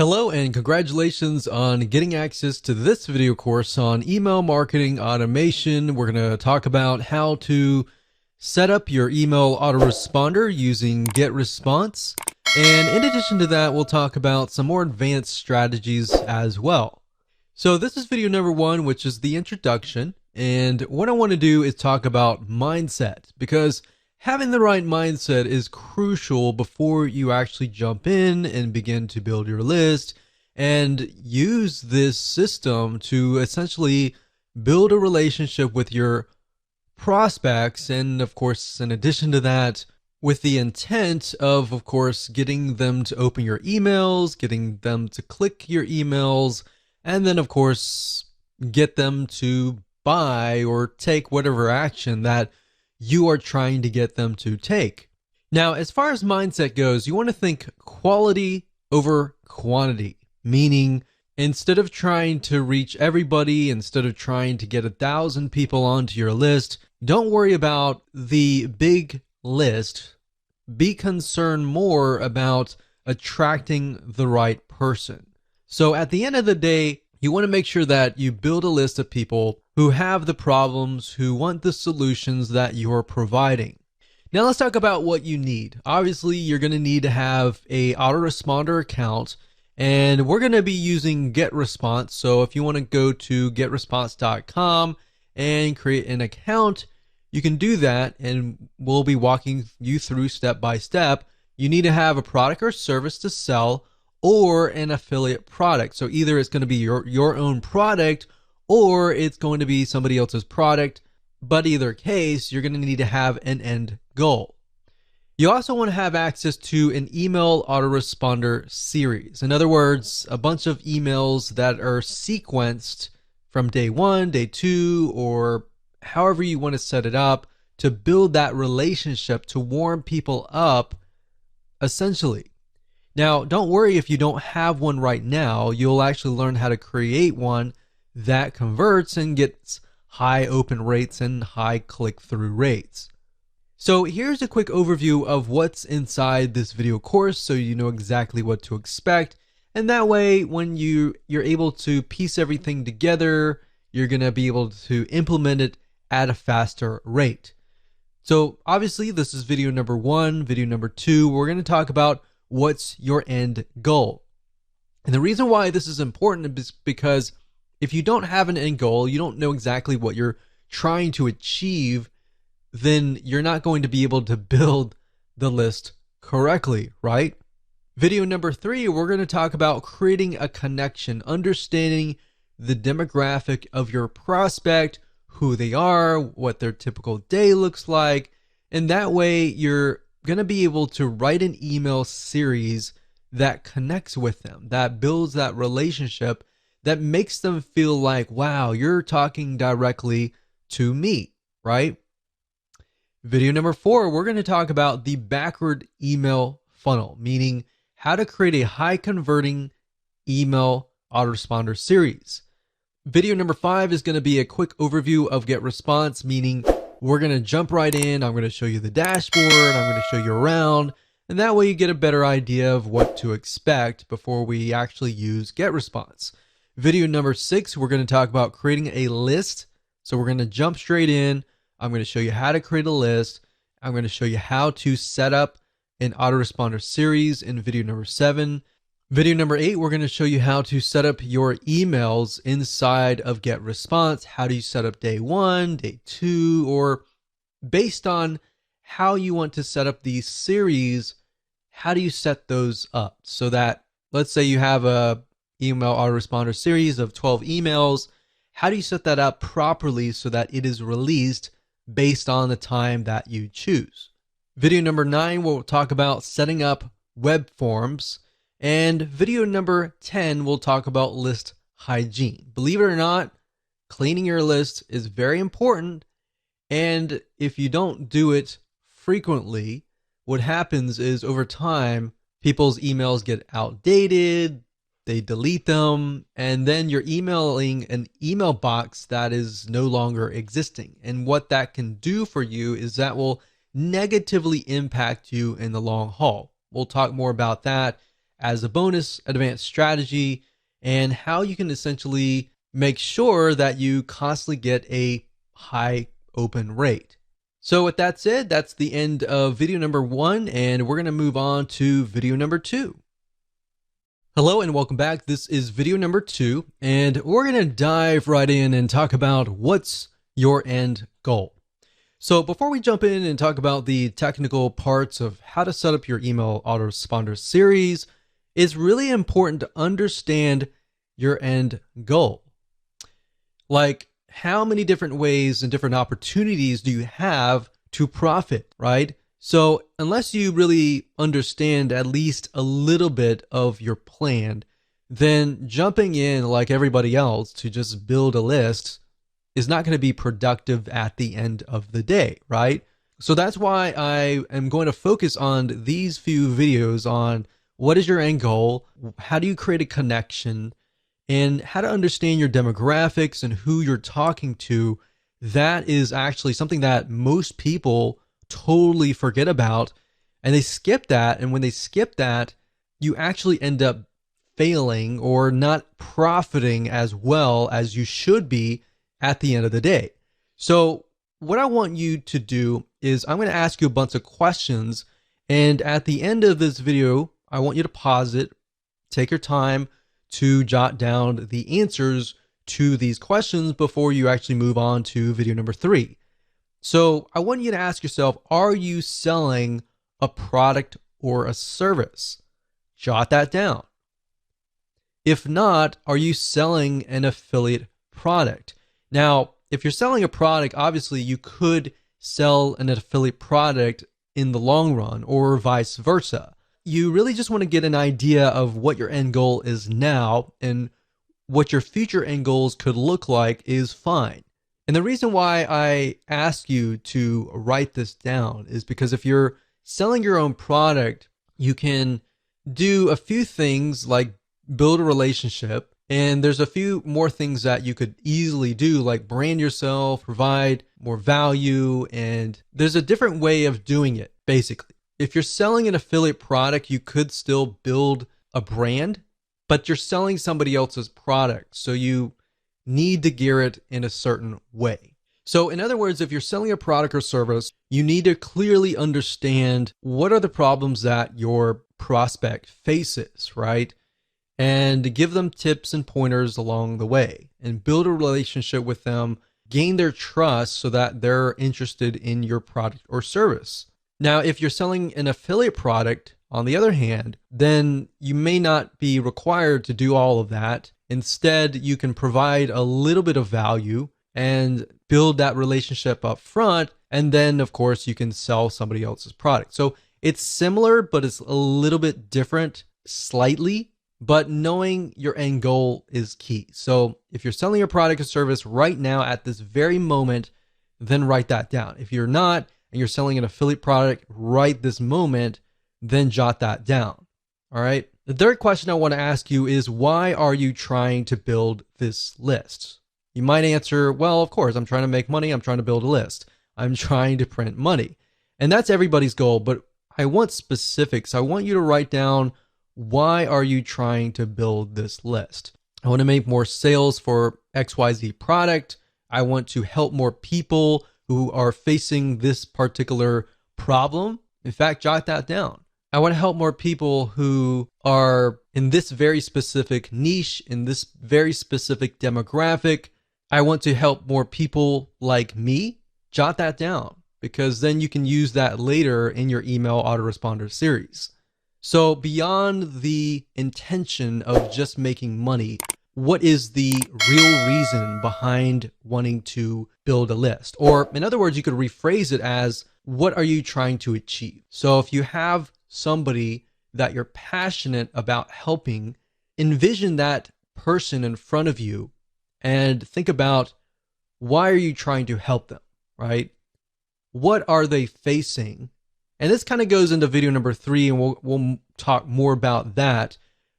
Hello and congratulations on getting access to this video course on email marketing automation. We're going to talk about how to set up your email autoresponder using GetResponse. And in addition to that, we'll talk about some more advanced strategies as well. So this is video number 1, which is the introduction. And what I want to do is talk about mindset, because having the right mindset is crucial before you actually jump in and begin to build your list and use this system to essentially build a relationship with your prospects. And of course, in addition to that, with the intent of course, getting them to open your emails, getting them to click your emails, and then of course, get them to buy or take whatever action that you are trying to get them to take. Now, as far as mindset goes, you want to think quality over quantity, meaning instead of trying to reach everybody, instead of trying to get 1,000 people onto your list, don't worry about the big list. Be concerned more about attracting the right person. So at the end of the day, you want to make sure that you build a list of people who have the problems, who want the solutions that you're providing. Now let's talk about what you need. Obviously, you're going to need to have a autoresponder account, and we're going to be using GetResponse. So if you want to go to getresponse.com and create an account, you can do that, and we'll be walking you through step by step. You need to have a product or service to sell or an affiliate product. So either it's going to be your own product or it's going to be somebody else's product. But either case, you're going to need to have an end goal. You also want to have access to an email autoresponder series. In other words, a bunch of emails that are sequenced from day 1, day 2, or however you want to set it up to build that relationship, to warm people up, essentially. Now, don't worry if you don't have one right now. You'll actually learn how to create one that converts and gets high open rates and high click-through rates. So here's a quick overview of what's inside this video course so you know exactly what to expect. And that way, when you're able to piece everything together, you're going to be able to implement it at a faster rate. So obviously, this is video number 1. Video number 2, we're going to talk about what's your end goal. And the reason why this is important is because if you don't have an end goal, you don't know exactly what you're trying to achieve, then you're not going to be able to build the list correctly, right? Video number 3, we're going to talk about creating a connection, understanding the demographic of your prospect, who they are, what their typical day looks like, and that way you're going to be able to write an email series that connects with them, that builds that relationship, that makes them feel like, wow, you're talking directly to me, right? Video number 4, we're going to talk about the backward email funnel, meaning how to create a high converting email autoresponder series. Video number 5 is going to be a quick overview of GetResponse, meaning we're going to jump right in. I'm going to show you the dashboard. I'm going to show you around. And that way you get a better idea of what to expect before we actually use GetResponse. Video number 6, we're going to talk about creating a list. So we're going to jump straight in. I'm going to show you how to create a list. I'm going to show you how to set up an autoresponder series in video number 7. Video number 8, we're going to show you how to set up your emails inside of GetResponse. How do you set up day 1, day 2, or based on how you want to set up these series, how do you set those up so that, let's say you have a email autoresponder series of 12 emails. How do you set that up properly so that it is released based on the time that you choose? Video number 9, we'll talk about setting up web forms. And video number 10, we'll talk about list hygiene. Believe it or not, cleaning your list is very important. And if you don't do it frequently, what happens is over time, people's emails get outdated, they delete them, and then you're emailing an email box that is no longer existing. And what that can do for you is that will negatively impact you in the long haul. We'll talk more about that as a bonus advanced strategy, and how you can essentially make sure that you constantly get a high open rate. So with that said, that's the end of video number 1, and we're going to move on to video number 2. Hello and welcome back. This is video number 2, and we're going to dive right in and talk about what's your end goal. So before we jump in and talk about the technical parts of how to set up your email autoresponder series, it's really important to understand your end goal. Like, how many different ways and different opportunities do you have to profit, right? So unless you really understand at least a little bit of your plan, then jumping in like everybody else to just build a list is not going to be productive at the end of the day, right? So that's why I am going to focus on these few videos on what is your end goal, how do you create a connection, and how to understand your demographics and who you're talking to. That is actually something that most people totally forget about, and they skip that. And when they skip that, you actually end up failing or not profiting as well as you should be at the end of the day. So what I want you to do is I'm going to ask you a bunch of questions, and at the end of this video, I want you to pause it, take your time to jot down the answers to these questions before you actually move on to video number 3. So I want you to ask yourself, are you selling a product or a service? Jot that down. If not, are you selling an affiliate product? Now, if you're selling a product, obviously you could sell an affiliate product in the long run or vice versa. You really just want to get an idea of what your end goal is now, and what your future end goals could look like is fine. And the reason why I ask you to write this down is because if you're selling your own product, you can do a few things like build a relationship, and there's a few more things that you could easily do, like brand yourself, provide more value, and there's a different way of doing it, basically. If you're selling an affiliate product, you could still build a brand, but you're selling somebody else's product, so you need to gear it in a certain way. So in other words, if you're selling a product or service, you need to clearly understand what are the problems that your prospect faces, right? And give them tips and pointers along the way, and build a relationship with them, gain their trust so that they're interested in your product or service. Now, if you're selling an affiliate product, on the other hand, then you may not be required to do all of that. Instead, you can provide a little bit of value and build that relationship up front. And then, of course, you can sell somebody else's product. So it's similar, but it's a little bit different slightly. But knowing your end goal is key. So if you're selling a product or service right now at this very moment, then write that down. If you're not, and you're selling an affiliate product right this moment, then jot that down. All right. The third question I want to ask you is, why are you trying to build this list? You might answer, well, of course, I'm trying to make money. I'm trying to build a list. I'm trying to print money. And that's everybody's goal, but I want specifics. I want you to write down, why are you trying to build this list? I want to make more sales for XYZ product. I want to help more people who are facing this particular problem. In fact, jot that down. I want to help more people who are in this very specific niche, in this very specific demographic. I want to help more people like me. Jot that down, because then you can use that later in your email autoresponder series. So beyond the intention of just making money, what is the real reason behind wanting to build a list? Or in other words, you could rephrase it as, what are you trying to achieve? So if you have somebody that you're passionate about helping, envision that person in front of you and think about, why are you trying to help them, right? What are they facing? And this kind of goes into video number 3, and we'll talk more about that.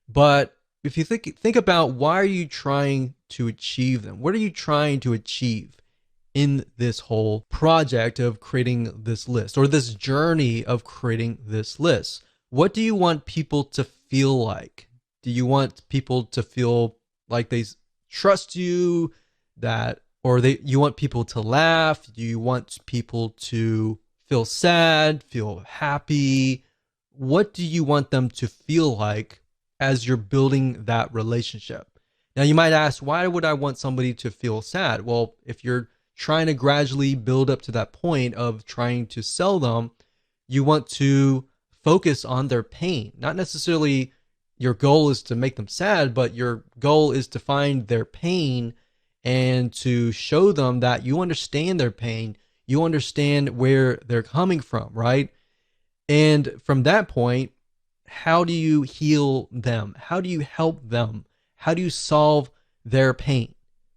But if you think about, why are you trying to achieve them? What are you trying to achieve in this whole project of creating this list, or this journey of creating this list? What do you want people to feel like? Do you want people to feel like they trust you, that, or you want people to laugh? Do you want people to feel sad, feel happy? What do you want them to feel like as you're building that relationship? Now, you might ask, why would I want somebody to feel sad? Well, if you're trying to gradually build up to that point of trying to sell them, you want to focus on their pain. Not necessarily your goal is to make them sad, but your goal is to find their pain and to show them that you understand their pain. You understand where they're coming from, right? And from that point, how do you heal them? How do you help them? How do you solve their pain?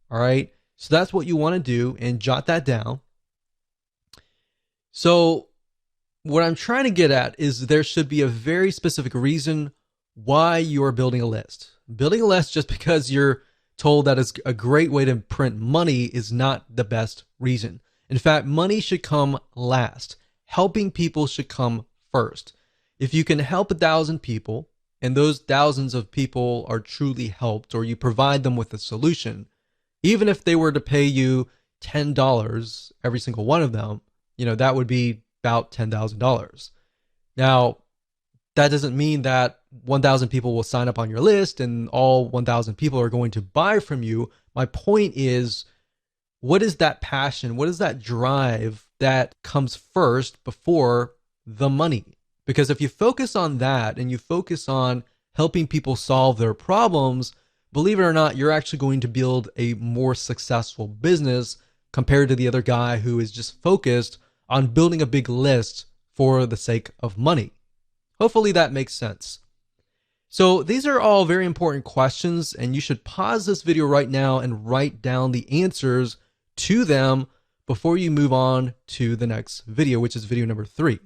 All right. So that's what you want to do, and jot that down. So what I'm trying to get at is there should be a very specific reason why you are building a list. Building a list just because you're told that it's a great way to print money is not the best reason. In fact, money should come last. Helping people should come first. If you can help 1,000 people, and those thousands of people are truly helped, or you provide them with a solution, even if they were to pay you $10, every single one of them, that would be about $10,000. Now, that doesn't mean that 1,000 people will sign up on your list and all 1,000 people are going to buy from you. My point is, what is that passion? What is that drive that comes first before the money? Because if you focus on that and you focus on helping people solve their problems, believe it or not, you're actually going to build a more successful business compared to the other guy who is just focused on building a big list for the sake of money. Hopefully that makes sense. So these are all very important questions, and you should pause this video right now and write down the answers to them before you move on to the next video, which is video number 3.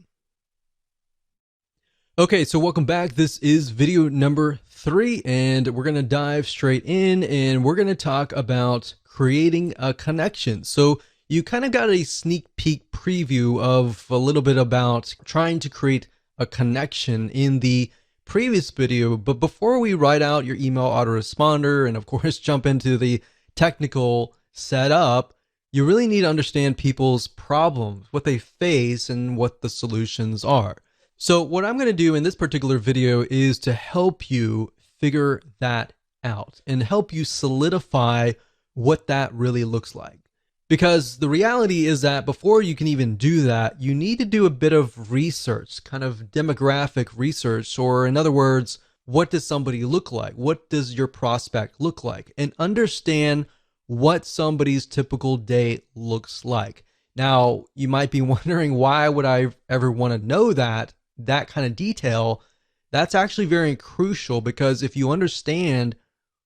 Okay, so welcome back. This is video number 3, and we're going to dive straight in, and we're going to talk about creating a connection. So you kind of got a sneak peek preview of a little bit about trying to create a connection in the previous video. But before we write out your email autoresponder and of course jump into the technical setup, you really need to understand people's problems, what they face, and what the solutions are. So what I'm going to do in this particular video is to help you figure that out and help you solidify what that really looks like. Because the reality is that before you can even do that, you need to do a bit of research, kind of demographic research, or in other words, what does somebody look like? What does your prospect look like? And understand what somebody's typical day looks like. Now, you might be wondering, why would I ever want to know that kind of detail? That's actually very crucial, because if you understand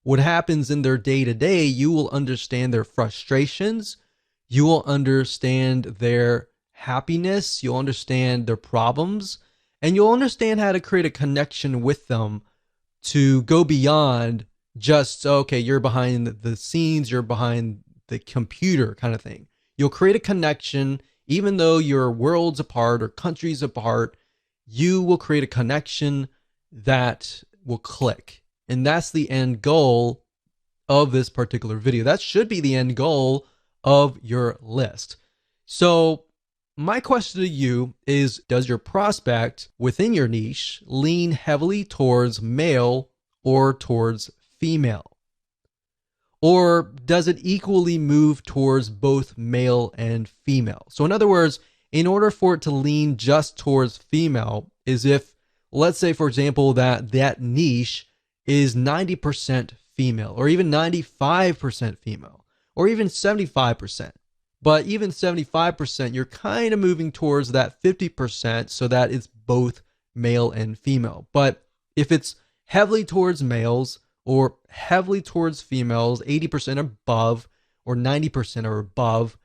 what happens in their day-to-day, you will understand their frustrations, you will understand their happiness, you'll understand their problems, and you'll understand how to create a connection with them to go beyond just, okay, you're behind the scenes, you're behind the computer kind of thing. You'll create a connection, even though you're worlds apart or countries apart, you will create a connection that will click. And that's the end goal of this particular video. That should be the end goal of your list. So my question to you is, does your prospect within your niche lean heavily towards male or towards female? Or does it equally move towards both male and female? So in other words, in order for it to lean just towards female, is if, let's say, for example, that niche is 90% female, or even 95% female, or even 75%. But even 75%, you're kind of moving towards that 50% so that it's both male and female. But if it's heavily towards males or heavily towards females, 80% above or 90% or above,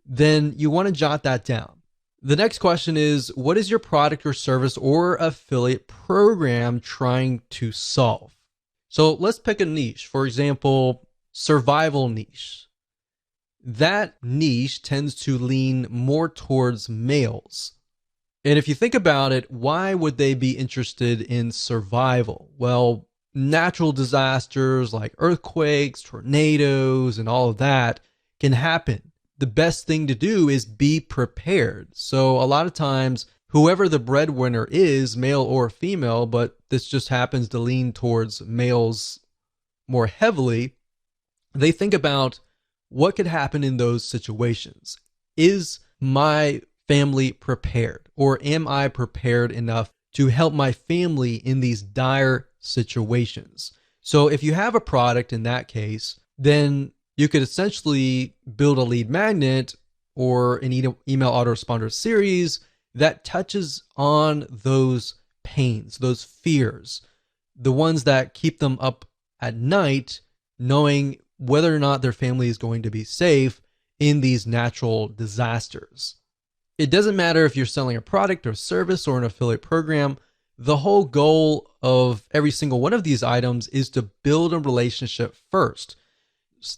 then you want to jot that down. The next question is, what is your product or service or affiliate program trying to solve? So let's pick a niche. For example, survival niche. That niche tends to lean more towards males. And if you think about it, why would they be interested in survival? Well, natural disasters like earthquakes, tornadoes, and all of that can happen. The best thing to do is be prepared. So a lot of times, whoever the breadwinner is, male or female, but this just happens to lean towards males more heavily, they think about what could happen in those situations. Is my family prepared? Or am I prepared enough to help my family in these dire situations? So if you have a product in that case, then you could essentially build a lead magnet or an email autoresponder series that touches on those pains, those fears, the ones that keep them up at night, knowing whether or not their family is going to be safe in these natural disasters. It doesn't matter if you're selling a product or service or an affiliate program. The whole goal of every single one of these items is to build a relationship first.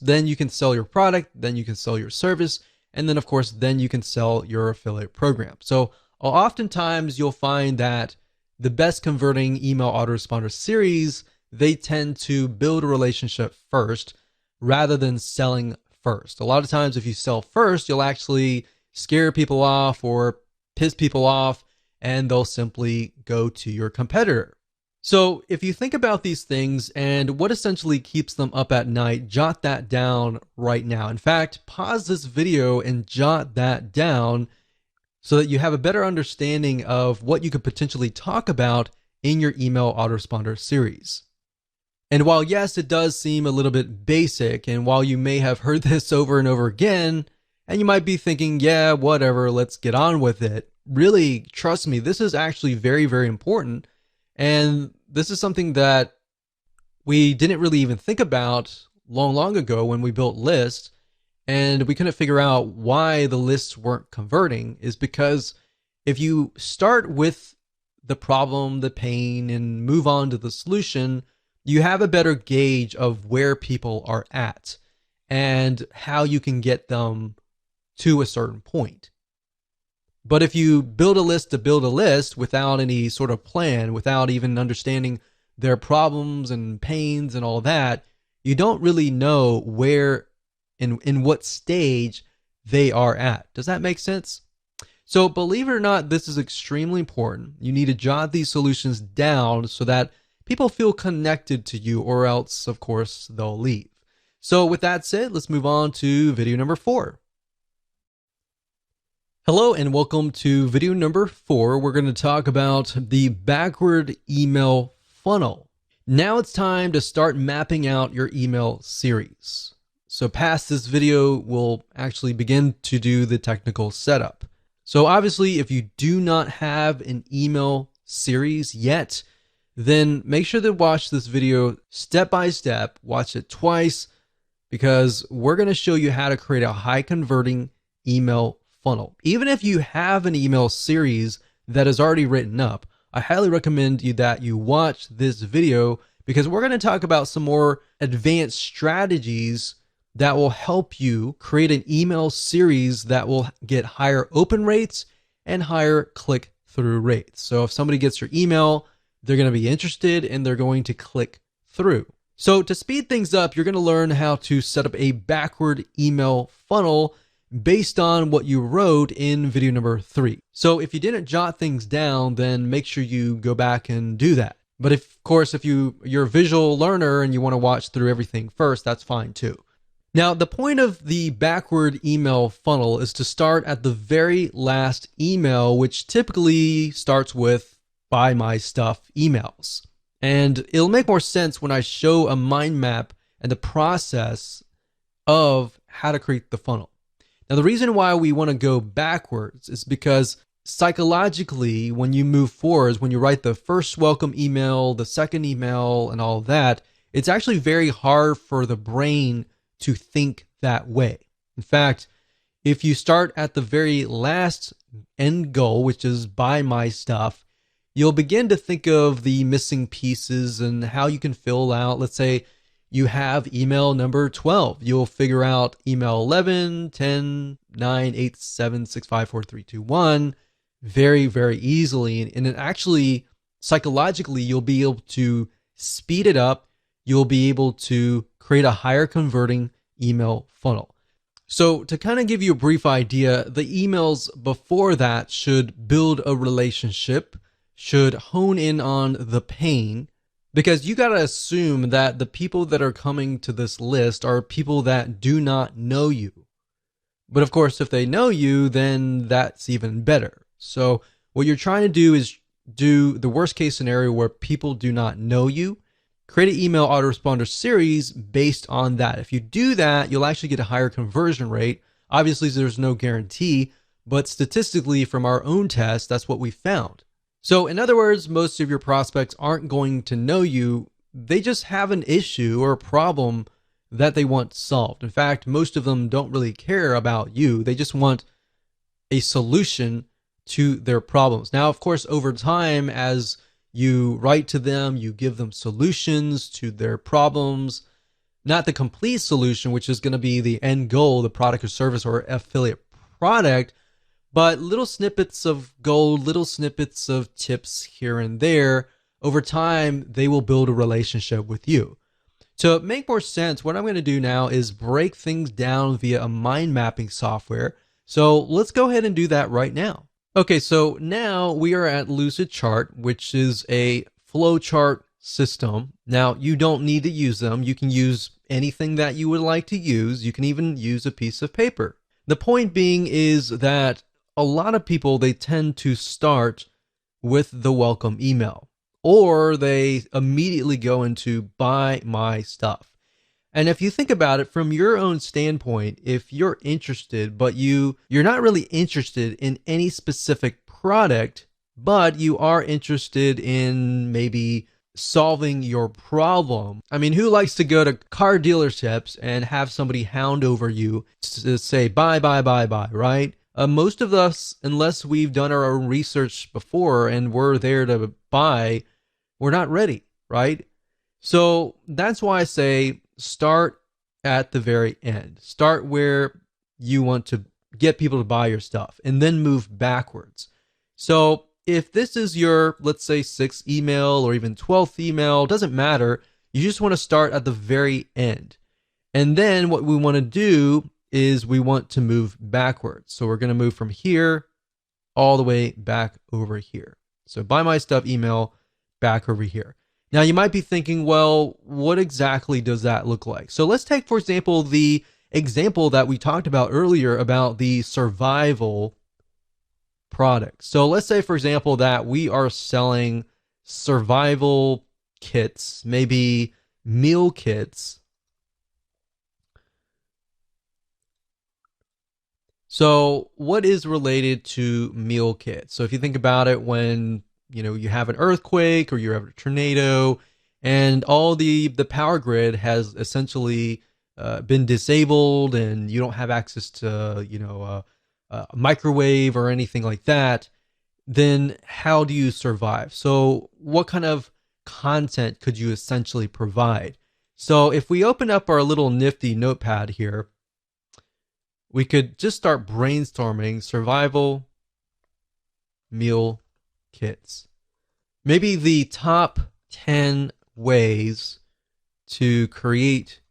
Then you can sell your product, then you can sell your service, and then of course, then you can sell your affiliate program. So oftentimes you'll find that the best converting email autoresponder series, they tend to build a relationship first rather than selling first. A lot of times if you sell first, you'll actually scare people off or piss people off, and they'll simply go to your competitor. So if you think about these things and what essentially keeps them up at night, jot that down right now. In fact, pause this video and jot that down so that you have a better understanding of what you could potentially talk about in your email autoresponder series. And while yes, it does seem a little bit basic, and while you may have heard this over and over again, and you might be thinking, yeah, whatever, let's get on with it. Really, trust me, this is actually very, very important. And this is something that we didn't really even think about long ago when we built lists, and we couldn't figure out why the lists weren't converting. Is because if you start with the problem, the pain, and move on to the solution, you have a better gauge of where people are at and how you can get them to a certain point. But if you build a list to build a list without any sort of plan, without even understanding their problems and pains and all that, you don't really know where in what stage they are at. Does that make sense? So believe it or not, this is extremely important. You need to jot these solutions down so that people feel connected to you, or else, of course, they'll leave. So with that said, let's move on to video number 4. Hello and welcome to video number 4. We're going to talk about the backward email funnel. Now it's time to start mapping out your email series. So past this video, we'll actually begin to do the technical setup. So obviously, if you do not have an email series yet, then make sure to watch this video step by step, watch it twice, because we're going to show you how to create a high converting email funnel. Even if you have an email series that is already written up, I highly recommend that you watch this video, because we're going to talk about some more advanced strategies that will help you create an email series that will get higher open rates and higher click-through rates. So if somebody gets your email, they're going to be interested and they're going to click through. So to speed things up, you're going to learn how to set up a backward email funnel based on what you wrote in video number 3. So if you didn't jot things down, then make sure you go back and do that. But of course, if you're a visual learner and you want to watch through everything first, that's fine too. Now, the point of the backward email funnel is to start at the very last email, which typically starts with "buy my stuff" emails. And it'll make more sense when I show a mind map and the process of how to create the funnel. Now, the reason why we want to go backwards is because psychologically, when you move forwards, when you write the first welcome email, the second email, and all of that, it's actually very hard for the brain to think that way. In fact, if you start at the very last end goal, which is "buy my stuff," you'll begin to think of the missing pieces and how you can fill out. Let's say you have email number 12. You'll figure out email 11, 10, 9, 8, 7, 6, 5, 4, 3, 2, 1. very, very easily. And it actually, psychologically, you'll be able to speed it up. You'll be able to create a higher converting email funnel. So to kind of give you a brief idea, the emails before that should build a relationship, should hone in on the pain, because you got to assume that the people that are coming to this list are people that do not know you. But of course, if they know you, then that's even better. So what you're trying to do is do the worst case scenario where people do not know you. Create an email autoresponder series based on that. If you do that, you'll actually get a higher conversion rate. Obviously, there's no guarantee, but statistically from our own test, that's what we found. So in other words, most of your prospects aren't going to know you. They just have an issue or a problem that they want solved. In fact, most of them don't really care about you. They just want a solution to their problems. Now, of course, over time, as you write to them, you give them solutions to their problems, not the complete solution, which is going to be the end goal, the product or service or affiliate product, but little snippets of gold, little snippets of tips here and there. Over time, they will build a relationship with you. To make more sense, what I'm going to do now is break things down via a mind mapping software. So let's go ahead and do that right now. Okay, so now we are at Lucidchart, which is a flowchart system. Now, you don't need to use them. You can use anything that you would like to use. You can even use a piece of paper. The point being is that a lot of people, they tend to start with the welcome email, or they immediately go into buy my stuff. And if you think about it from your own standpoint, if you're interested, but you're not really interested in any specific product, but you are interested in maybe solving your problem. I mean, who likes to go to car dealerships and have somebody hound over you to say buy, right? Most of us, unless we've done our own research before and we're there to buy, we're not ready, right? So that's why I say start at the very end. Start where you want to get people to buy your stuff and then move backwards. So if this is your, let's say, 6th email or even 12th email, doesn't matter. You just want to start at the very end. And then what we want to do is we want to move backwards. So we're going to move from here all the way back over here. So buy my stuff email back over here. Now you might be thinking, well, what exactly does that look like? So let's take, for example, the example that we talked about earlier about the survival product. So let's say, for example, that we are selling survival kits, maybe meal kits. So what is related to meal kits? So if you think about it, when you have an earthquake or you have a tornado and all the power grid has essentially been disabled and you don't have access to a microwave or anything like that, then how do you survive? So what kind of content could you essentially provide? So if we open up our little nifty notepad here, we could just start brainstorming survival meal kits. Maybe the top 10 ways to create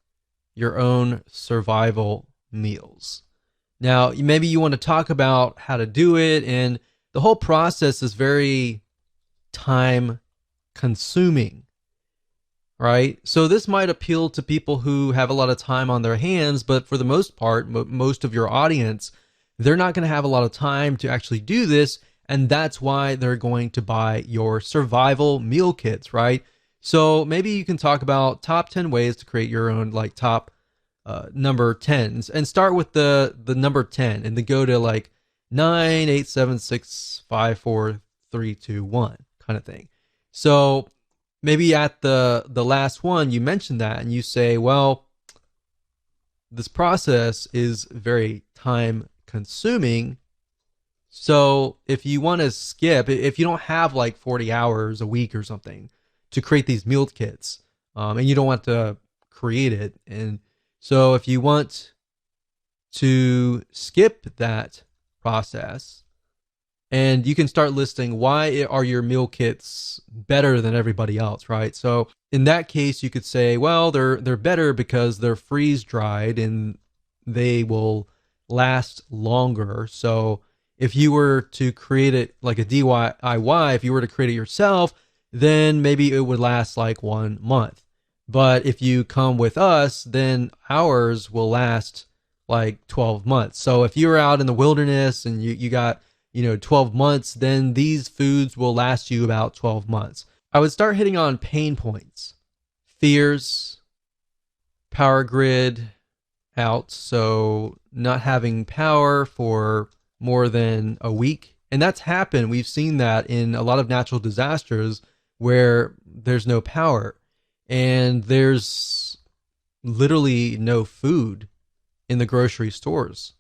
your own survival meals. Now, maybe you want to talk about how to do it, and the whole process is very time consuming, right? So this might appeal to people who have a lot of time on their hands, but for the most part, most of your audience, they're not going to have a lot of time to actually do this. And that's why they're going to buy your survival meal kits, right? So maybe you can talk about top 10 ways to create your own top number 10s, and start with the number 10 and then go to 9, 8, 7, 6, 5, 4, 3, 2, 1 kind of thing. So maybe at the last one, you mention that and you say, well, this process is very time consuming. So if you want to skip, if you don't have 40 hours a week or something to create these meal kits, and you don't want to create it, and so if you want to skip that process And you can start listing why are your meal kits better than everybody else, right? So in that case, you could say, well, they're better because they're freeze dried and they will last longer. So if you were to create it like a DIY, if you were to create it yourself, then maybe it would last like 1 month. But if you come with us, then ours will last like 12 months. So if you're out in the wilderness and you got 12 months, then these foods will last you about 12 months. I would start hitting on pain points, fears, power grid out. So not having power for more than a week. And that's happened. We've seen that in a lot of natural disasters where there's no power and there's literally no food in the grocery stores.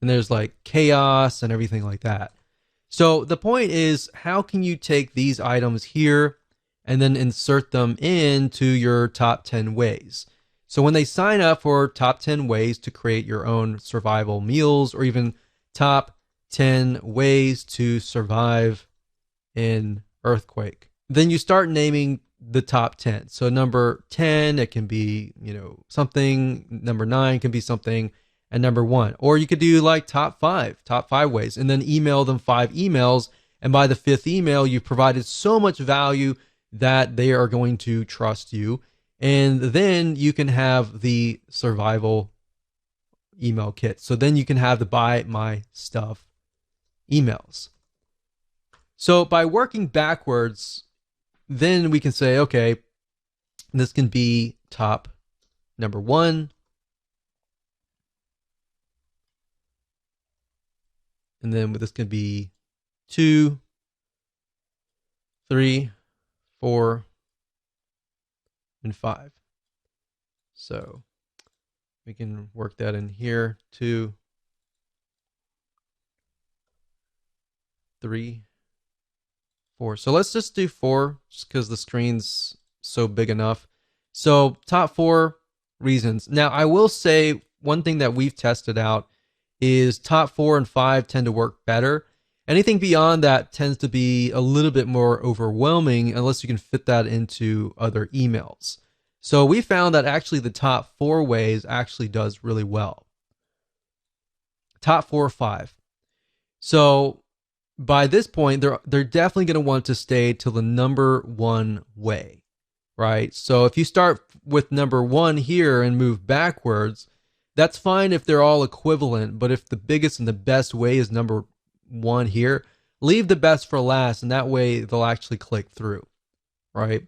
And there's like chaos and everything like that. So the point is, how can you take these items here and then insert them into your top 10 ways? So when they sign up for top 10 ways to create your own survival meals, or even top 10 ways to survive in earthquake, then you start naming the top 10. So number 10, it can be, something. Number 9 can be something. And number 1, or you could do like top 5 ways, and then email them 5 emails. And by the 5th email, you've provided so much value that they are going to trust you. And then you can have the survival email kit. So then you can have the buy my stuff emails. So by working backwards, then we can say, okay, this can be top number 1. And then this can be 2, 3, 4, and 5. So we can work that in here. 2, 3, 4. So let's just do 4 just because the screen's so big enough. So top 4 reasons. Now I will say one thing that we've tested out is top 4 and 5 tend to work better. Anything beyond that tends to be a little bit more overwhelming unless you can fit that into other emails. So we found that actually the top 4 ways actually does really well. Top 4 or 5. So by this point, they're definitely going to want to stay to the number 1 way, right? So if you start with number 1 here and move backwards, that's fine if they're all equivalent, but if the biggest and the best way is number 1 here, leave the best for last, and that way they'll actually click through, right?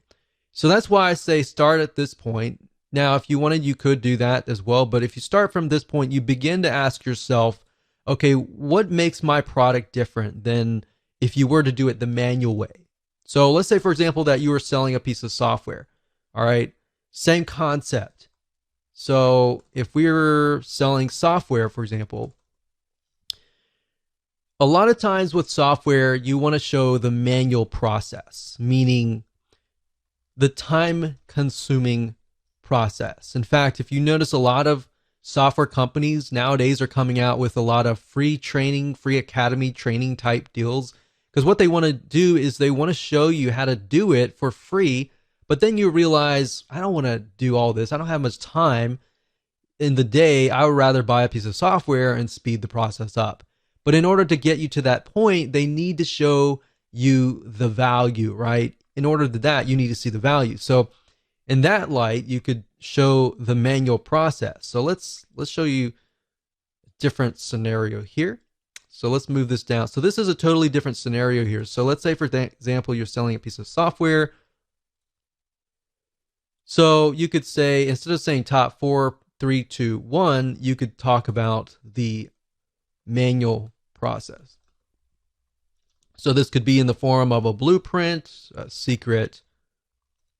So that's why I say start at this point. Now, if you wanted, you could do that as well, but if you start from this point, you begin to ask yourself, okay, what makes my product different than if you were to do it the manual way? So let's say, for example, that you were selling a piece of software, all right? Same concept. So if we were selling software, for example, a lot of times with software, you want to show the manual process, meaning the time-consuming process. In fact, if you notice, a lot of software companies nowadays are coming out with a lot of free training, free academy training type deals, because what they want to do is they want to show you how to do it for free. But then you realize, I don't want to do all this. I don't have much time in the day. I would rather buy a piece of software and speed the process up. But in order to get you to that point, they need to show you the value, right? In order to that, you need to see the value. So in that light, you could show the manual process. So let's show you a different scenario here. So let's move this down. So this is a totally different scenario here. So let's say, for example, you're selling a piece of software. So you could say, instead of saying top 4, 3, 2, 1, you could talk about the manual process. So this could be in the form of a blueprint, a secret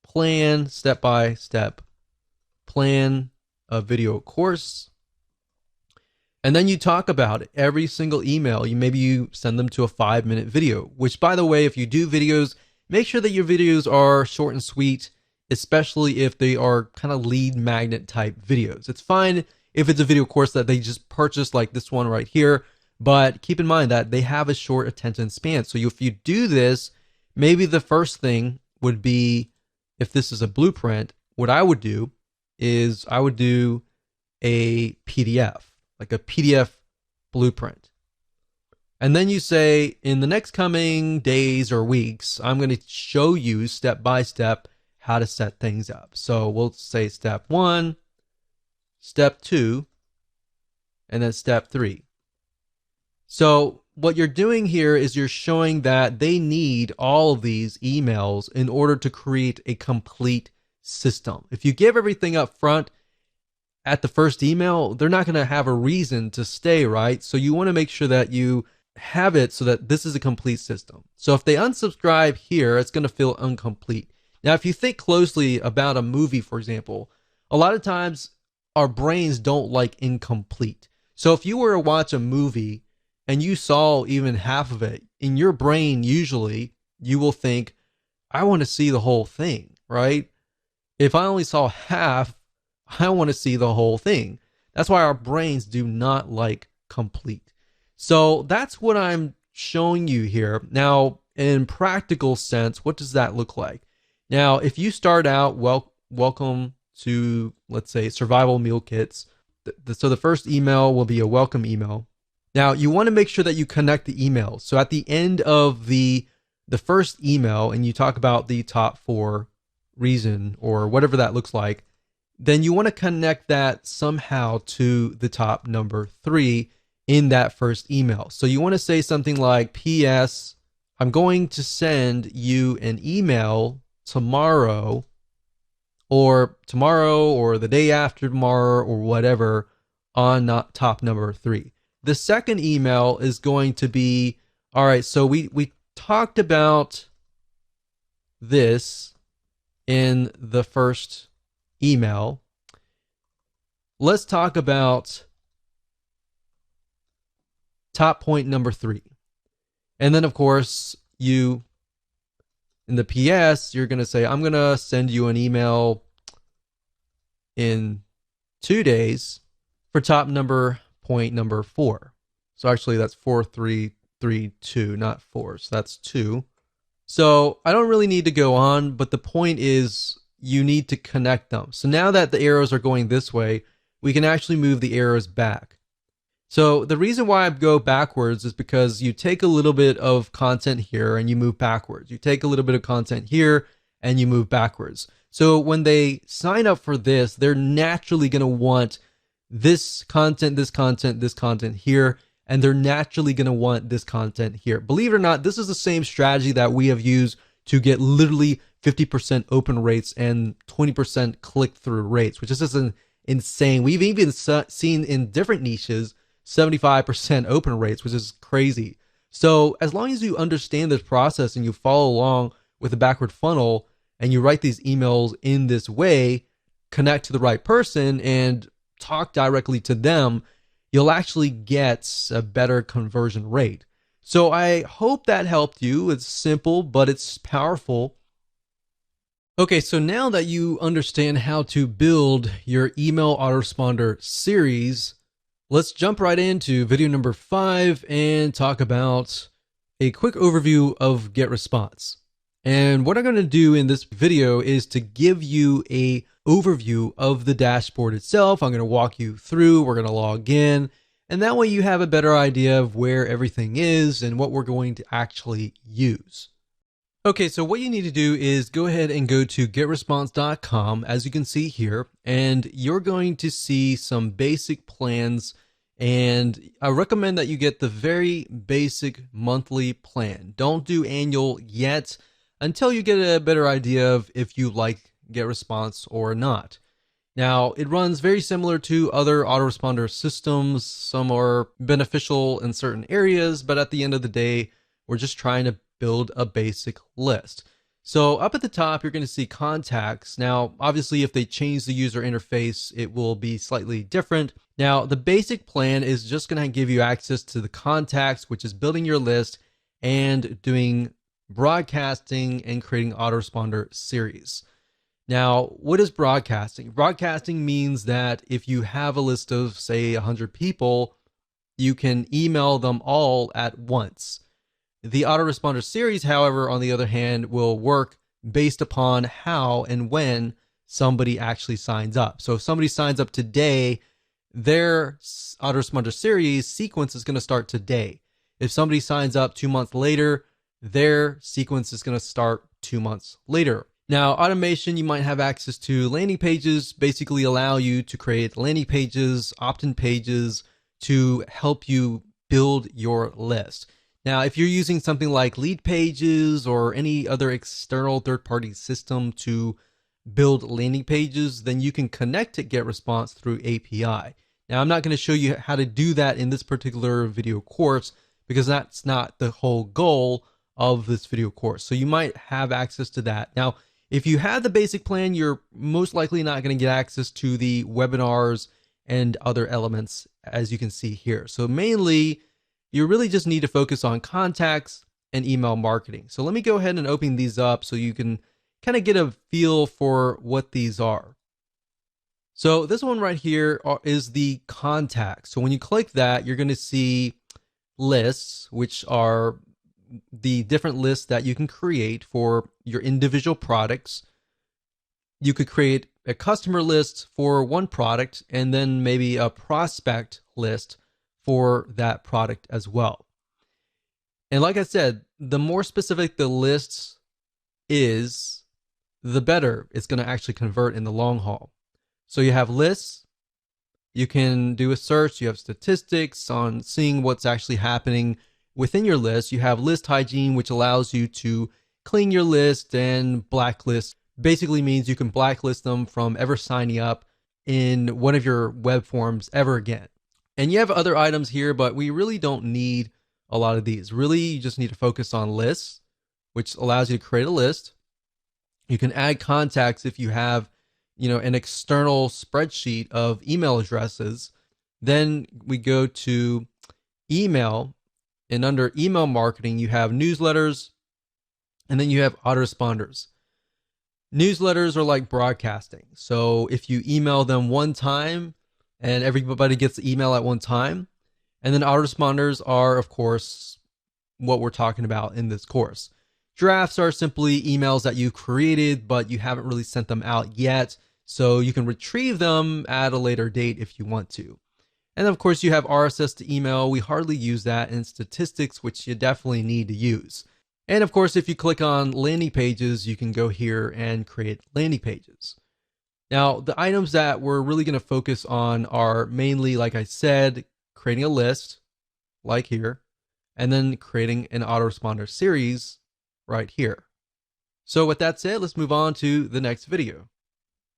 plan, step-by-step plan, a video course. And then you talk about every single email. Maybe you send them to a 5-minute video, which, by the way, if you do videos, make sure that your videos are short and sweet, especially if they are kind of lead magnet type videos. It's fine if it's a video course that they just purchased, like this one right here, But keep in mind that they have a short attention span. So if you do this, maybe the first thing would be, if this is a blueprint, what I would do is I would do a PDF, like a PDF blueprint. And then you say, in the next coming days or weeks, I'm going to show you step by step how to set things up. So we'll say step 1, step 2, and then step 3. So what you're doing here is you're showing that they need all of these emails in order to create a complete system. If you give everything up front at the first email, they're not going to have a reason to stay, right? So you want to make sure that you have it so that this is a complete system. So if they unsubscribe here, it's going to feel incomplete. Now, if you think closely about a movie, for example, a lot of times our brains don't like incomplete. So if you were to watch a movie and you saw even half of it, in your brain, usually you will think, I want to see the whole thing, right? If I only saw half, I want to see the whole thing. That's why our brains do not like complete. So that's what I'm showing you here. Now, in practical sense, what does that look like? Now, if you start out, welcome to, let's say, survival meal kits. So the first email will be a welcome email. Now, you want to make sure that you connect the emails. So at the end of the first email, and you talk about the top 4 reason or whatever that looks like, then you want to connect that somehow to the top number 3 in that first email. So you want to say something like, P.S. I'm going to send you an email tomorrow or the day after tomorrow or whatever on top number 3. The second email is going to be, all right, so we talked about this in the first email. Let's talk about top point number 3. And then, of course, in the PS, you're going to say, I'm going to send you an email in 2 days for top point number 4. So actually that's 4332, not 4. So that's 2. So I don't really need to go on, but the point is you need to connect them. So now that the arrows are going this way, we can actually move the arrows back. So the reason why I go backwards is because you take a little bit of content here and you move backwards. You take a little bit of content here and you move backwards. So when they sign up for this, they're naturally going to want this content, this content, this content here, and they're naturally going to want this content here. Believe it or not, this is the same strategy that we have used to get literally 50% open rates and 20% click-through rates, which is just insane. We've even seen in different niches 75% open rates, which is crazy. So as long as you understand this process and you follow along with the backward funnel and you write these emails in this way, connect to the right person and talk directly to them, you'll actually get a better conversion rate. So I hope that helped you. It's simple, but it's powerful. Okay, so now that you understand how to build your email autoresponder series, let's jump right into video number 5 and talk about a quick overview of GetResponse. And what I'm going to do in this video is to give you a overview of the dashboard itself. I'm going to walk you through, we're going to log in, and that way you have a better idea of where everything is and what we're going to actually use. Okay, so what you need to do is go ahead and go to getresponse.com, as you can see here, and you're going to see some basic plans, and I recommend that you get the very basic monthly plan. Don't do annual yet until you get a better idea of if you like GetResponse or not. Now, it runs very similar to other autoresponder systems. Some are beneficial in certain areas, but at the end of the day, we're just trying to build a basic list. So up at the top, you're going to see contacts. Now, obviously, if they change the user interface, it will be slightly different. Now, the basic plan is just going to give you access to the contacts, which is building your list and doing broadcasting and creating autoresponder series. Now, what is broadcasting? Broadcasting means that if you have a list of, say, 100 people, you can email them all at once. The autoresponder series, however, on the other hand, will work based upon how and when somebody actually signs up. So if somebody signs up today, their autoresponder series sequence is going to start today. If somebody signs up 2 months later, their sequence is going to start 2 months later. Now, automation, you might have access to landing pages, basically allow you to create landing pages, opt-in pages to help you build your list. Now, if you're using something like Leadpages or any other external third-party system to build landing pages, then you can connect to GetResponse through API. Now, I'm not going to show you how to do that in this particular video course because that's not the whole goal of this video course. So you might have access to that. Now, if you have the basic plan, you're most likely not going to get access to the webinars and other elements, as you can see here. So mainly, you really just need to focus on contacts and email marketing. So let me go ahead and open these up so you can kind of get a feel for what these are. So this one right here is the contacts. So when you click that, you're going to see lists, which are the different lists that you can create for your individual products. You could create a customer list for one product and then maybe a prospect list for that product as well. And like I said, the more specific the list is, the better it's going to actually convert in the long haul. So you have lists, you can do a search, you have statistics on seeing what's actually happening within your list. You have list hygiene, which allows you to clean your list, and blacklist basically means you can blacklist them from ever signing up in one of your web forms ever again. And you have other items here, but we really don't need a lot of these. Really, you just need to focus on lists, which allows you to create a list. You can add contacts if you have, an external spreadsheet of email addresses. Then we go to email, and under email marketing, you have newsletters, and then you have autoresponders. Newsletters are like broadcasting. So if you email them one time and everybody gets the email at one time, and then autoresponders are, of course, what we're talking about in this course. Drafts are simply emails that you created, but you haven't really sent them out yet. So you can retrieve them at a later date if you want to. And of course, you have RSS to email. We hardly use that, in statistics, which you definitely need to use. And of course, if you click on landing pages, you can go here and create landing pages. Now, the items that we're really going to focus on are mainly, like I said, creating a list, like here, and then creating an autoresponder series right here. So with that said, let's move on to the next video.